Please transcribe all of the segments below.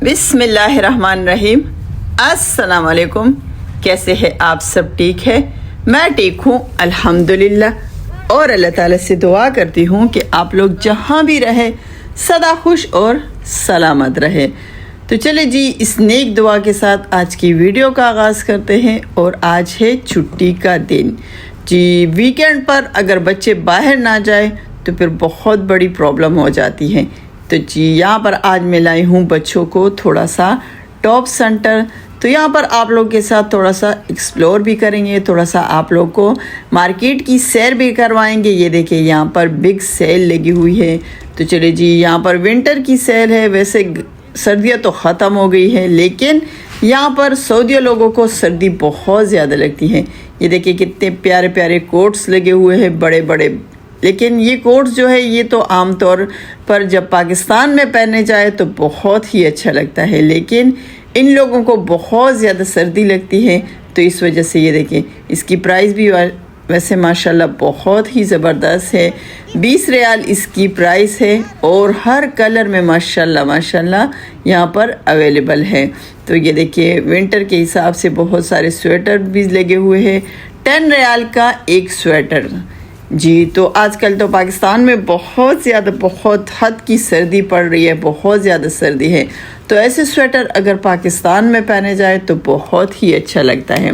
बिस्मिल्लाहिर्रहमानिर्रहीम। अस्सलाम वालेकुम। कैसे हैं आप सब? ठीक है, मैं ठीक हूँ अल्हम्दुलिल्लाह। और अल्लाह ताला से दुआ करती हूँ कि आप लोग जहाँ भी रहे सदा खुश और सलामत रहे। तो चले जी, इस नेक दुआ के साथ आज की वीडियो का आगाज़ करते हैं। और आज है छुट्टी का दिन जी। वीकेंड पर अगर बच्चे बाहर ना जाए तो फिर बहुत बड़ी प्रॉब्लम हो जाती है। तो जी यहाँ पर आज मैं लाई हूँ बच्चों को थोड़ा सा टॉप सेंटर। तो यहाँ पर आप लोग के साथ थोड़ा सा एक्सप्लोर भी करेंगे, थोड़ा सा आप लोग को मार्केट की सैर भी करवाएंगे। ये देखिए यहाँ पर बिग सेल लगी हुई है। तो चलिए जी, यहाँ पर विंटर की सेल है। वैसे सर्दियाँ तो ख़त्म हो गई है, लेकिन यहाँ पर सऊदी लोगों को सर्दी बहुत ज़्यादा लगती है। ये देखिए कितने प्यारे प्यारे कोट्स लगे हुए हैं, बड़े बड़े। लेकिन ये कोट्स जो है ये तो आमतौर पर जब पाकिस्तान में पहने जाए तो बहुत ही अच्छा लगता है, लेकिन इन लोगों को बहुत ज़्यादा सर्दी लगती है। तो इस वजह से ये देखें, इसकी प्राइस भी वैसे माशाल्लाह बहुत ही ज़बरदस्त है। 20 रियाल इसकी प्राइस है और हर कलर में माशाल्लाह माशाल्लाह यहाँ पर अवेलेबल है। तो ये देखिए विंटर के हिसाब से बहुत सारे स्वेटर भी लगे हुए हैं। 10 रियाल का एक स्वेटर जी। तो आजकल तो पाकिस्तान में बहुत हद की सर्दी पड़ रही है, बहुत ज़्यादा सर्दी है। तो ऐसे स्वेटर अगर पाकिस्तान में पहने जाए तो बहुत ही अच्छा लगता है।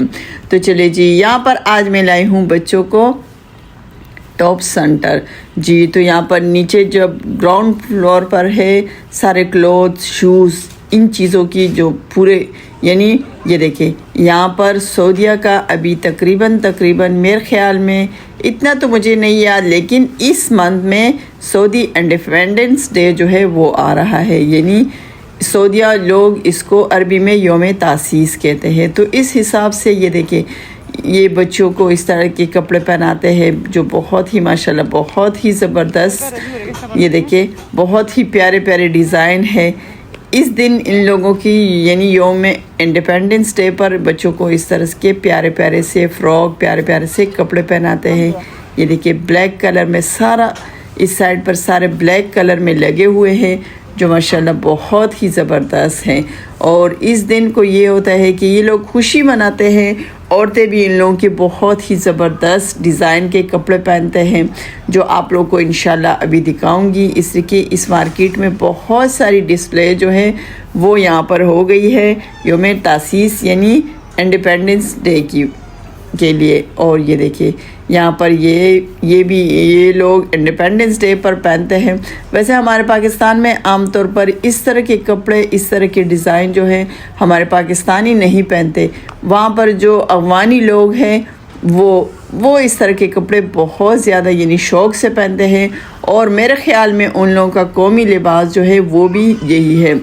तो चलिए जी, यहाँ पर आज मैं लाई हूँ बच्चों को टॉप सेंटर जी। तो यहाँ पर नीचे जब ग्राउंड फ्लोर पर है सारे क्लोथ्स, शूज़, इन चीज़ों की जो पूरे यानी ये देखिए यहाँ पर सऊदीया का अभी तकरीबन मेरे ख्याल में इतना तो मुझे नहीं याद, लेकिन इस मंथ में सऊदी इंडिपेंडेंस डे जो है वो आ रहा है। यानी सऊदीया लोग इसको अरबी में यौम तासीस कहते हैं। तो इस हिसाब से ये देखिए ये बच्चों को इस तरह के कपड़े पहनाते हैं जो बहुत ही माशाल्लाह बहुत ही ज़बरदस्त। ये देखिए बहुत ही प्यारे प्यारे डिज़ाइन है। इस दिन इन लोगों की यानी यौम इंडिपेंडेंस डे पर बच्चों को इस तरह के प्यारे प्यारे से फ्रॉक, प्यारे प्यारे से कपड़े पहनाते हैं। ये देखिए ब्लैक कलर में सारा, इस साइड पर सारे ब्लैक कलर में लगे हुए हैं जो माशाल्लाह बहुत ही ज़बरदस्त हैं। और इस दिन को ये होता है कि ये लोग खुशी मनाते हैं। औरतें भी इन लोगों के बहुत ही ज़बरदस्त डिज़ाइन के कपड़े पहनते हैं जो आप लोग को इंशाल्लाह अभी दिखाऊंगी। इसलिए इस मार्केट में बहुत सारी डिस्प्ले जो है वो यहाँ पर हो गई है यौम तासीस यानी इंडिपेंडेंस डे के लिए। और ये देखिए यहाँ पर ये लोग इंडिपेंडेंस डे पर पहनते हैं। वैसे हमारे पाकिस्तान में आमतौर पर इस तरह के कपड़े, इस तरह के डिज़ाइन जो है हमारे पाकिस्तानी नहीं पहनते। वहाँ पर जो अफगानी लोग हैं वो इस तरह के कपड़े बहुत ज़्यादा यानी शौक़ से पहनते हैं। और मेरे ख़्याल में उन लोगों का कौमी लिबास जो है वो भी यही है।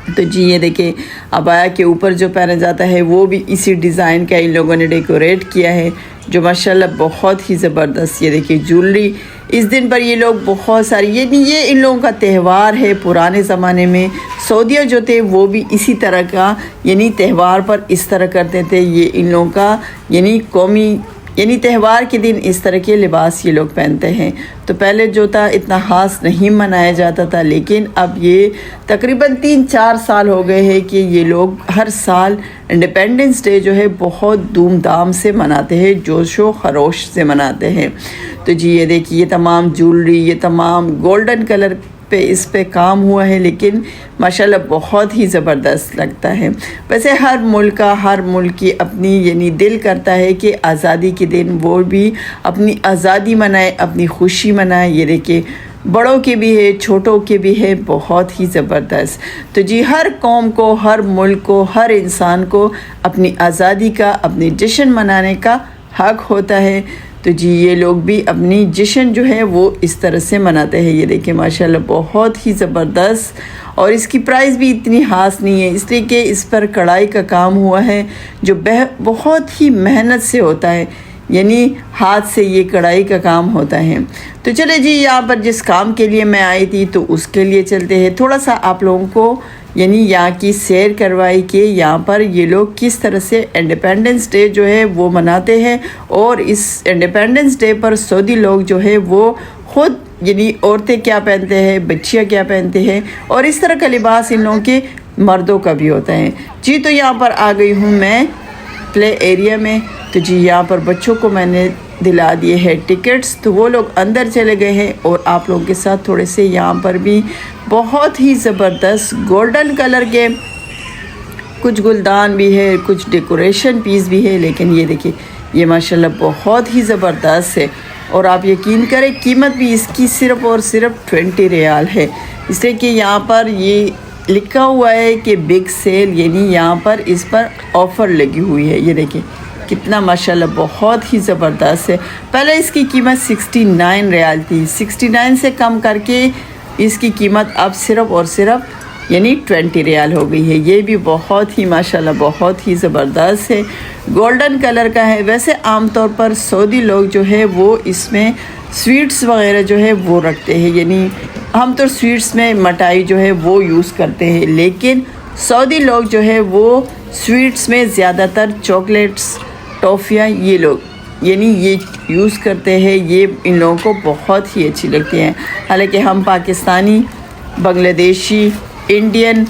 तो जी ये देखिए अबाया के ऊपर जो पहना जाता है वो भी इसी डिज़ाइन का इन लोगों ने डेकोरेट किया है जो माशाल्लाह बहुत ही ज़बरदस्त। ये देखिए ज्वेलरी, इस दिन पर ये लोग बहुत सारी ये इन लोगों का त्यौहार है। पुराने ज़माने में सऊदिया जो थे वो भी इसी तरह का यानी त्यौहार पर इस तरह करते थे। ये इन लोगों का यानी कौमी यानी त्यौहार के दिन इस तरह के लिबास ये लोग पहनते हैं। तो पहले जो था इतना ख़ास नहीं मनाया जाता था, लेकिन अब ये तकरीबन 3-4 साल हो गए हैं कि ये लोग हर साल इंडिपेंडेंस डे जो है बहुत धूमधाम से मनाते हैं, जोशो खरोश से मनाते हैं। तो जी ये देखिए ये तमाम ज्वेलरी, ये तमाम गोल्डन कलर पे इस पे काम हुआ है, लेकिन माशाल्लाह बहुत ही ज़बरदस्त लगता है। वैसे हर मुल्क की अपनी यानी दिल करता है कि आज़ादी के दिन वो भी अपनी आज़ादी मनाए, अपनी खुशी मनाए। ये देखिए बड़ों के भी है, छोटों के भी है, बहुत ही ज़बरदस्त। तो जी हर कौम को, हर मुल्क को, हर इंसान को अपनी आज़ादी का, अपनी जश्न मनाने का हक होता है। तो जी ये लोग भी अपनी जश्न जो है वो इस तरह से मनाते हैं। ये देखिए माशाल्लाह बहुत ही ज़बरदस्त। और इसकी प्राइस भी इतनी ख़ास नहीं है, इसलिए कि इस पर कढ़ाई का काम हुआ है जो बहुत ही मेहनत से होता है, यानी हाथ से ये कढ़ाई का काम होता है। तो चले जी यहाँ पर जिस काम के लिए मैं आई थी तो उसके लिए चलते हैं। थोड़ा सा आप लोगों को यानी यहाँ की सैर करवाई कि यहाँ पर ये लोग किस तरह से इंडिपेंडेंस डे जो है वो मनाते हैं। और इस इंडिपेंडेंस डे पर सऊदी लोग जो है वो ख़ुद यानी औरतें क्या पहनते हैं, बच्चियाँ क्या पहनते हैं और इस तरह का लिबास इन लोगों के मर्दों का भी होता है जी। तो यहाँ पर आ गई हूँ मैं प्ले एरिया में। तो जी यहाँ पर बच्चों को मैंने दिला दिए हैं टिकट्स, तो वो लोग अंदर चले गए हैं और आप लोगों के साथ थोड़े से यहाँ पर भी बहुत ही ज़बरदस्त गोल्डन कलर के कुछ गुलदान भी है, कुछ डेकोरेशन पीस भी है। लेकिन ये देखिए, ये माशाल्लाह बहुत ही ज़बरदस्त है और आप यकीन करें कीमत भी इसकी सिर्फ़ और सिर्फ 20 रियाल है। इसलिए कि यहाँ पर ये लिखा हुआ है कि बिग सेल, यानी यहाँ पर इस पर ऑफ़र लगी हुई है। ये देखिए कितना माशाल्लाह बहुत ही ज़बरदस्त है। पहले इसकी कीमत 69 रियाल थी, 69 से कम करके इसकी कीमत अब सिर्फ़ और सिर्फ यानी 20 रियाल हो गई है। ये भी बहुत ही माशाल्लाह बहुत ही ज़बरदस्त है, गोल्डन कलर का है। वैसे आमतौर पर सऊदी लोग जो है वो इसमें स्वीट्स वगैरह जो है वो रखते हैं, यानी हम तो स्वीट्स में मिठाई जो है वो यूज़ करते हैं, लेकिन सऊदी लोग जो है वो स्वीट्स में ज़्यादातर चॉकलेट्स, टॉफ़ियाँ ये लोग यानी ये यूज़ करते हैं। ये इन लोगों को बहुत ही अच्छी लगती हैं। हालांकि हम पाकिस्तानी, बांग्लादेशी, इंडियन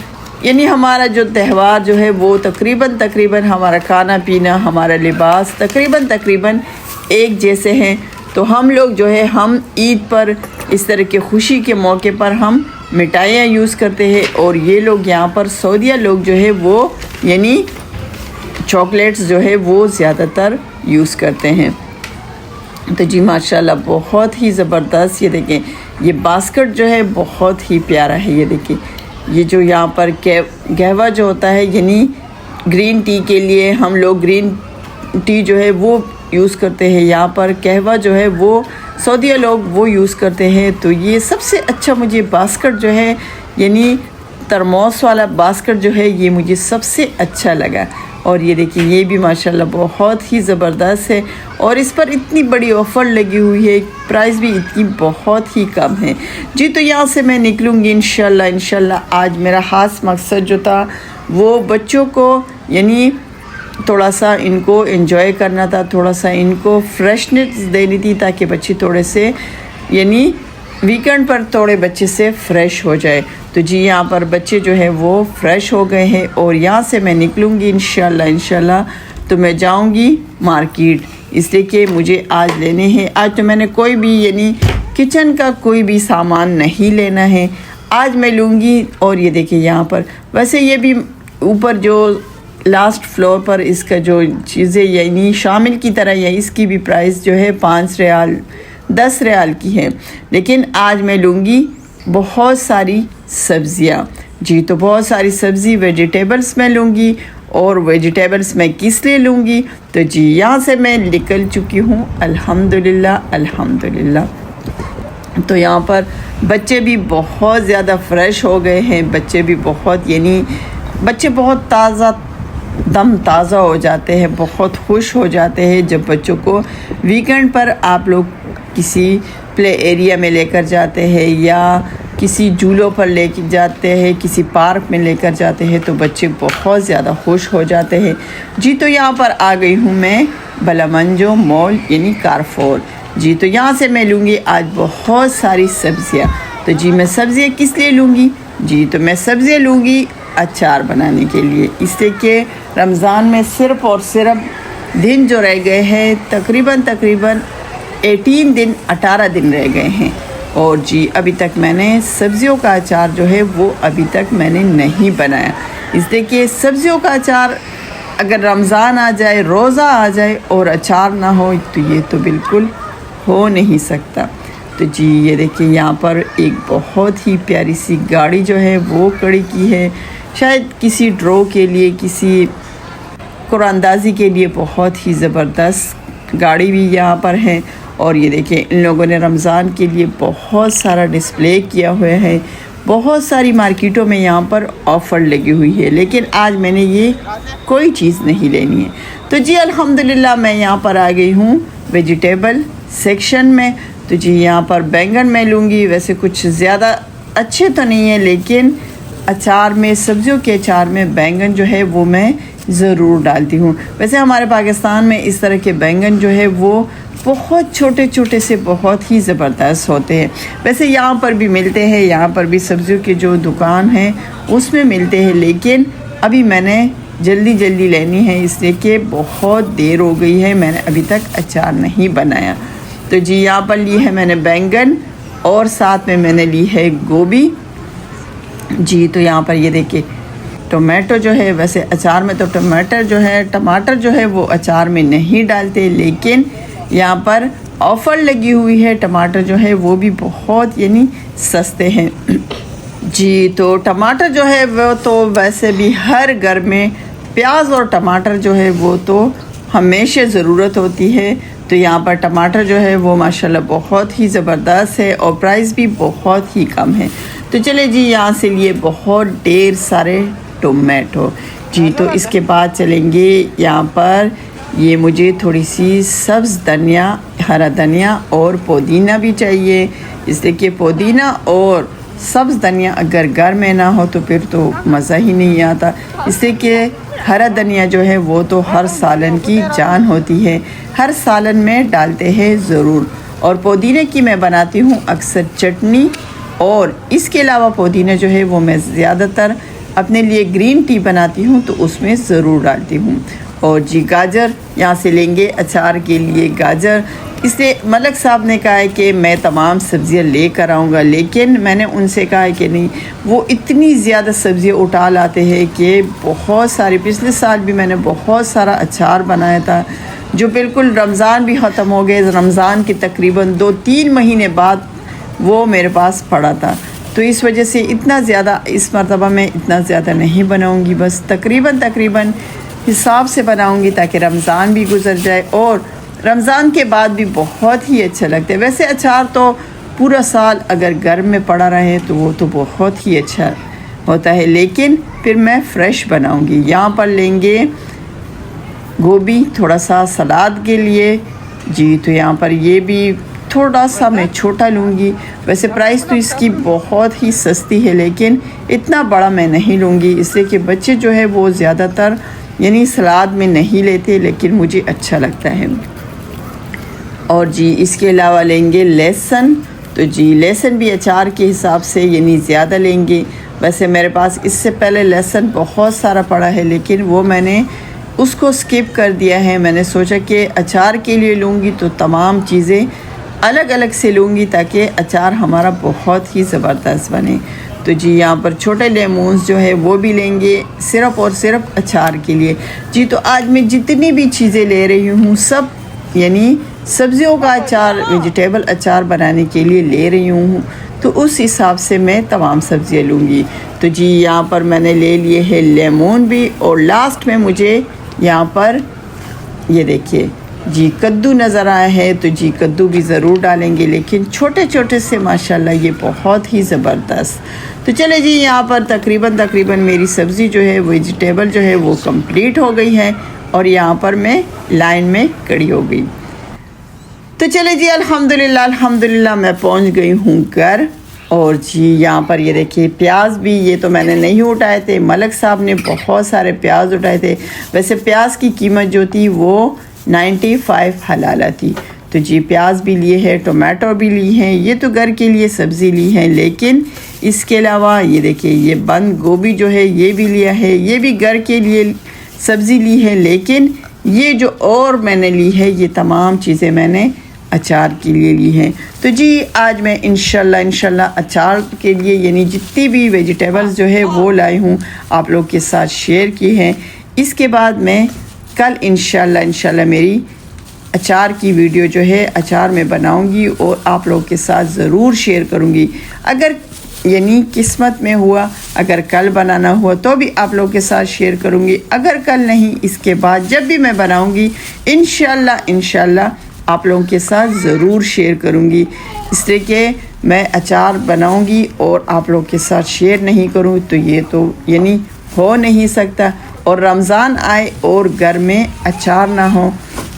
यानी हमारा जो त्यौहार जो है वो तकरीबन हमारा खाना पीना, हमारा लिबास तकरीबन एक जैसे हैं। तो हम लोग जो है हम ईद पर इस तरह के खुशी के मौके पर हम मिठाइयाँ यूज़ करते हैं और ये लोग यहाँ पर सऊदिया लोग जो है वो यानी चॉकलेट्स जो है वो ज़्यादातर यूज़ करते हैं। तो जी माशाल्लाह बहुत ही ज़बरदस्त। ये देखें, ये बास्केट जो है बहुत ही प्यारा है। ये देखिए, ये जो यहाँ पर कहवा जो होता है यानी ग्रीन टी के लिए हम लोग ग्रीन टी जो है वो यूज़ करते हैं। यहाँ पर कहवा जो है वो सऊदिया लोग वो यूज़ करते हैं। तो ये सबसे अच्छा मुझे बास्केट जो है यानी तरमोस वाला बास्केट जो है ये मुझे सबसे अच्छा लगा। और ये देखिए, ये भी माशाल्लाह बहुत ही ज़बरदस्त है और इस पर इतनी बड़ी ऑफ़र लगी हुई है, प्राइस भी इतनी बहुत ही कम है जी। तो यहाँ से मैं निकलूँगी इंशाल्लाह। आज मेरा ख़ास मकसद जो था वो बच्चों को यानी थोड़ा सा इनको एंजॉय करना था, थोड़ा सा इनको फ्रेशनेस देनी थी ताकि बच्चे थोड़े से यानी वीकेंड पर थोड़े बच्चे से फ़्रेश हो जाए। तो जी यहाँ पर बच्चे जो है वो फ़्रेश हो गए हैं और यहाँ से मैं निकलूँगी इंशाल्लाह। तो मैं जाऊँगी मार्केट, इसलिए कि मुझे आज लेने हैं। आज तो मैंने कोई भी यानी किचन का कोई भी सामान नहीं लेना है, आज मैं लूँगी। और ये देखिए यहाँ पर वैसे ये भी ऊपर जो लास्ट फ्लोर पर इसका जो चीज़ें यानी शामिल की तरह है, इसकी भी प्राइस जो है 5 रियाल 10 रियाल की है। लेकिन आज मैं लूँगी बहुत सारी सब्ज़ियाँ जी। तो बहुत सारी सब्ज़ी वेजिटेबल्स मैं लूँगी और वेजिटेबल्स मैं किस लिए लूँगी, तो जी यहाँ से मैं निकल चुकी हूँ अल्हम्दुलिल्लाह। तो यहाँ पर बच्चे भी बहुत ज़्यादा फ़्रेश हो गए हैं, बच्चे भी बहुत यानी बच्चे बहुत ताज़ा हो जाते हैं, बहुत खुश हो जाते हैं जब बच्चों को वीकेंड पर आप लोग किसी प्ले एरिया में लेकर जाते हैं या किसी झूलों पर लेकर जाते हैं, किसी पार्क में लेकर जाते हैं, तो बच्चे बहुत ज़्यादा खुश हो जाते हैं जी। तो यहाँ पर आ गई हूँ मैं बलामंजो मॉल यानी कारफोर जी। तो यहाँ से मैं लूँगी आज बहुत सारी सब्ज़ियाँ। तो जी मैं सब्ज़ियाँ किस लिए लूँगी जी, तो मैं सब्ज़ियाँ लूँगी अचार बनाने के लिए, इसलिए कि रमज़ान में सिर्फ़ और सिर्फ दिन जो रह गए हैं तकरीबन 18 दिन रह गए हैं। और जी अभी तक मैंने सब्ज़ियों का अचार जो है वो अभी तक मैंने नहीं बनाया, इसलिए कि सब्ज़ियों का अचार अगर रमज़ान आ जाए, रोज़ा आ जाए और अचार ना हो तो ये तो बिल्कुल हो नहीं सकता। तो जी ये देखिए, यहाँ पर एक बहुत ही प्यारी सी गाड़ी जो है वो खड़ी की है, शायद किसी ड्रॉ के लिए, किसी कुरानंदाज़ी के लिए बहुत ही ज़बरदस्त गाड़ी भी यहाँ पर है। और ये देखिए, इन लोगों ने रमज़ान के लिए बहुत सारा डिस्प्ले किया हुआ है, बहुत सारी मार्केटों में यहाँ पर ऑफ़र लगी हुई है, लेकिन आज मैंने ये कोई चीज़ नहीं लेनी है। तो जी अल्हम्दुलिल्लाह मैं यहाँ पर आ गई हूँ वेजिटेबल सेक्शन में। तो जी यहाँ पर बैंगन मैं लूँगी, वैसे कुछ ज़्यादा अच्छे तो नहीं है, लेकिन अचार में, सब्ज़ियों के अचार में बैंगन जो है वो मैं ज़रूर डालती हूँ। वैसे हमारे पाकिस्तान में इस तरह के बैंगन जो है वो बहुत छोटे छोटे से बहुत ही ज़बरदस्त होते हैं। वैसे यहाँ पर भी मिलते हैं, यहाँ पर भी सब्ज़ियों की जो दुकान है उसमें मिलते हैं, लेकिन अभी मैंने जल्दी लेनी है इसलिए कि बहुत देर हो गई है, मैंने अभी तक अचार नहीं बनाया। तो जी यहाँ पर ली है मैंने बैंगन और साथ में मैंने ली है गोभी जी। तो यहाँ पर ये देखिए टमाटो जो है, वैसे अचार में तो टमाटर जो है वो अचार में नहीं डालते, लेकिन यहाँ पर ऑफ़र लगी हुई है। टमाटर जो है वो भी बहुत यानी सस्ते हैं जी। तो टमाटर जो है वो तो वैसे भी हर घर में प्याज और टमाटर जो है वो तो हमेशा ज़रूरत होती है। तो यहाँ पर टमाटर जो है वो माशाल्लाह बहुत ही ज़बरदस्त है और प्राइस भी बहुत ही कम है। तो चले जी यहाँ से लिए बहुत ढेर सारे टोमेटो जी। तो इसके बाद चलेंगे यहाँ पर, ये मुझे थोड़ी सी सब्ज़ धनिया, हरा धनिया और पुदीना भी चाहिए, इसलिए कि पुदीना और सब्ज़ धनिया अगर घर में ना हो तो फिर तो मज़ा ही नहीं आता। इसलिए कि हरा धनिया जो है वो तो हर सालन की जान होती है, हर सालन में डालते हैं ज़रूर। और पुदीने की मैं बनाती हूँ अक्सर चटनी, और इसके अलावा पुदीना जो है वो मैं ज़्यादातर अपने लिए ग्रीन टी बनाती हूँ तो उसमें ज़रूर डालती हूँ। और जी गाजर यहाँ से लेंगे अचार के लिए गाजर, इसलिए मलक साहब ने कहा है कि मैं तमाम सब्ज़ियाँ लेकर आऊँगा, लेकिन मैंने उनसे कहा है कि नहीं, वो इतनी ज़्यादा सब्ज़ियाँ उठा लाते हैं कि बहुत सारी, पिछले साल भी मैंने बहुत सारा अचार बनाया था जो बिल्कुल रमज़ान भी ख़त्म हो गए, रमज़ान के तकरीबन 2-3 महीने बाद वो मेरे पास पड़ा था। तो इस वजह से इतना ज़्यादा इस मरतबा मैं इतना ज़्यादा नहीं बनाऊँगी, बस तकरीबन हिसाब से बनाऊँगी ताकि रमज़ान भी गुजर जाए और रमज़ान के बाद भी बहुत ही अच्छा लगता है। वैसे अचार तो पूरा साल अगर घर में पड़ा रहे तो वो तो बहुत ही अच्छा होता है, लेकिन फिर मैं फ़्रेश बनाऊँगी। यहाँ पर लेंगे गोभी थोड़ा सा सलाद के लिए जी। तो यहाँ पर ये भी थोड़ा सा मैं छोटा लूँगी, वैसे प्राइस तो इसकी बहुत ही सस्ती है, लेकिन इतना बड़ा मैं नहीं लूँगी इसलिए कि बच्चे जो है वो ज़्यादातर यानी सलाद में नहीं लेते, लेकिन मुझे अच्छा लगता है। और जी इसके अलावा लेंगे लहसुन, तो जी लहसुन भी अचार के हिसाब से यानी ज़्यादा लेंगे। वैसे मेरे पास इससे पहले लहसुन बहुत सारा पड़ा है, लेकिन वो मैंने उसको स्किप कर दिया है। मैंने सोचा कि अचार के लिए लूँगी तो तमाम चीज़ें अलग अलग से लूँगी ताकि अचार हमारा बहुत ही ज़बरदस्त बने। तो जी यहाँ पर छोटे लेमन जो है वो भी लेंगे सिर्फ़ और सिर्फ अचार के लिए जी। तो आज मैं जितनी भी चीज़ें ले रही हूँ सब यानी सब्ज़ियों का अचार, वेजिटेबल अचार बनाने के लिए ले रही हूँ, तो उस हिसाब से मैं तमाम सब्ज़ियाँ लूँगी। तो जी यहाँ पर मैंने ले लिए है लेमन भी, और लास्ट में मुझे यहाँ पर ये देखिए जी कद्दू नज़र आया है, तो जी कद्दू भी ज़रूर डालेंगे, लेकिन छोटे छोटे से माशाल्लाह ये बहुत ही ज़बरदस्त। तो चले जी यहाँ पर तकरीबन मेरी सब्ज़ी जो है वेजिटेबल जो है वो कंप्लीट हो गई है और यहाँ पर मैं लाइन में खड़ी हो गई। तो चले जी अल्हम्दुलिल्लाह मैं पहुँच गई हूँ घर। और जी यहाँ पर ये देखिए प्याज भी, ये तो मैंने नहीं उठाए थे, मलक साहब ने बहुत सारे प्याज उठाए थे। वैसे प्याज की कीमत जो थी वो 95 हलाला थी। तो जी प्याज भी लिए हैं, टमाटो भी ली हैं, ये तो घर के लिए सब्ज़ी ली है, लेकिन इसके अलावा ये देखिए ये बंद गोभी जो है ये भी लिया है, ये भी घर के लिए सब्ज़ी ली है, लेकिन ये जो और मैंने ली है ये तमाम चीज़ें मैंने अचार के लिए ली हैं। तो जी आज मैं इंशाल्लाह अचार के लिए यानी जितनी भी वेजिटेबल्स जो है वो लाई हूँ आप लोग के साथ शेयर की हैं। इसके बाद मैं कल इंशाल्लाह मेरी अचार की वीडियो जो है अचार में बनाऊंगी और आप लोग के साथ ज़रूर शेयर करूंगी। अगर यानी किस्मत में हुआ, अगर कल बनाना हुआ तो भी आप लोग के साथ शेयर करूंगी, अगर कल नहीं इसके बाद जब भी मैं बनाऊंगी इंशाल्लाह आप लोगों के साथ ज़रूर शेयर करूंगी। इसलिए कि मैं अचार बनाऊंगी और आप लोग के साथ शेयर नहीं करूँ तो ये तो यानी हो नहीं सकता। और रमज़ान आए और घर में अचार ना हो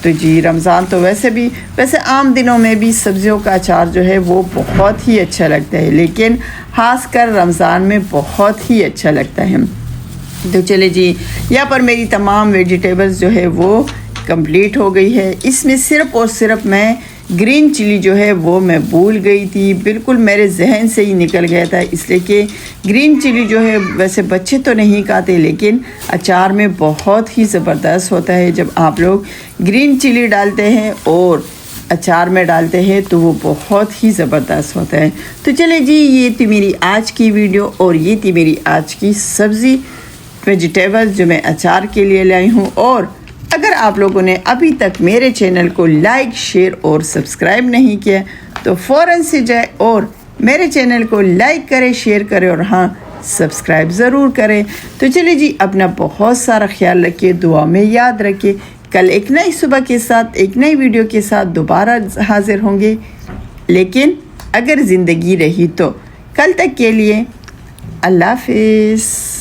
तो जी रमज़ान तो वैसे आम दिनों में भी सब्ज़ियों का अचार जो है वो बहुत ही अच्छा लगता है, लेकिन ख़ासकर रमज़ान में बहुत ही अच्छा लगता है। तो चले जी यहाँ पर मेरी तमाम वेजिटेबल्स जो है वो कंप्लीट हो गई है। इसमें सिर्फ और सिर्फ मैं ग्रीन चिली जो है वो मैं भूल गई थी, बिल्कुल मेरे जहन से ही निकल गया था, इसलिए कि ग्रीन चिली जो है वैसे बच्चे तो नहीं खाते, लेकिन अचार में बहुत ही ज़बरदस्त होता है। जब आप लोग ग्रीन चिली डालते हैं और अचार में डालते हैं तो वो बहुत ही ज़बरदस्त होता है। तो चले जी, ये थी मेरी आज की वीडियो और ये थी मेरी आज की सब्ज़ी वेजिटेबल्स जो मैं अचार के लिए लाई हूँ। और अगर आप लोगों ने अभी तक मेरे चैनल को लाइक, शेयर और सब्सक्राइब नहीं किया तो फ़ौरन से जाए और मेरे चैनल को लाइक करें, शेयर करें और हाँ, सब्सक्राइब ज़रूर करें। तो चलिए जी, अपना बहुत सारा ख्याल रखिए, दुआ में याद रखिए। कल एक नई सुबह के साथ, एक नई वीडियो के साथ दोबारा हाजिर होंगे, लेकिन अगर ज़िंदगी रही तो। कल तक के लिए अल्लाह हाफिज़।